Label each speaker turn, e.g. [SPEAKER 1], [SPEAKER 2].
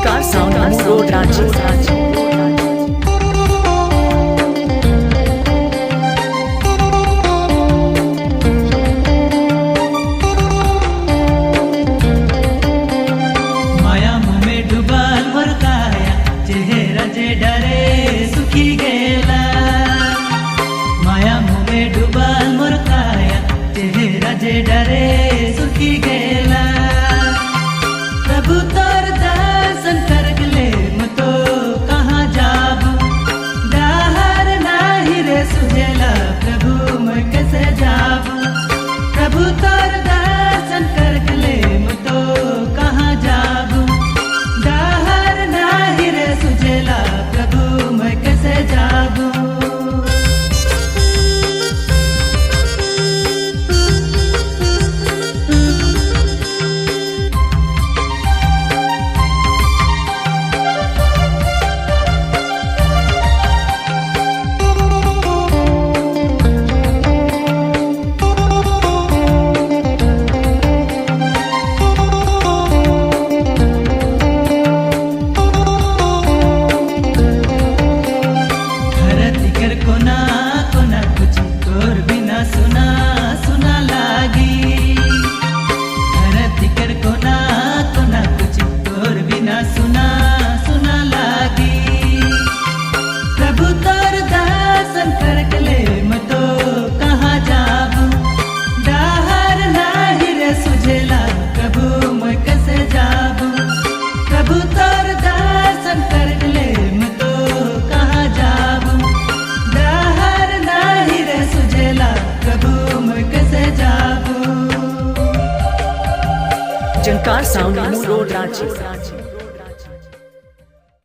[SPEAKER 1] झनकार sound मूल road Ranchi.
[SPEAKER 2] डरे सुखी गेला माया मुमे डुबाल मोर काया चेहरा जे डरे सुखी गेला प्रभु तोर दर्शन कर गले मतो कहाँ जाबू डहर नाही रे सुझेला प्रभु मैं कैसे जाबू प्रभु तोर दर्शन कर गले मतो कहाँ जाबू डहर नाही रे सुझेला प्रभु मैं कैसे जाबू कोना कोना कुछ तोर बिना सुना सुना लागी धरती कर कोना कोना कुछ तोर बिना सुना सुना लागी प्रभु तोर दर्शन कर गले मतो कहाँ जाबू डहर नाही रे सुझेला प्रभु मैं कैसे जाबू प्रभु तोर दर्शन कर गले मतो कहाँ जाबू प्रभु मैं कैसे जाबू
[SPEAKER 1] झनकार साउंड मूल रोड रांची।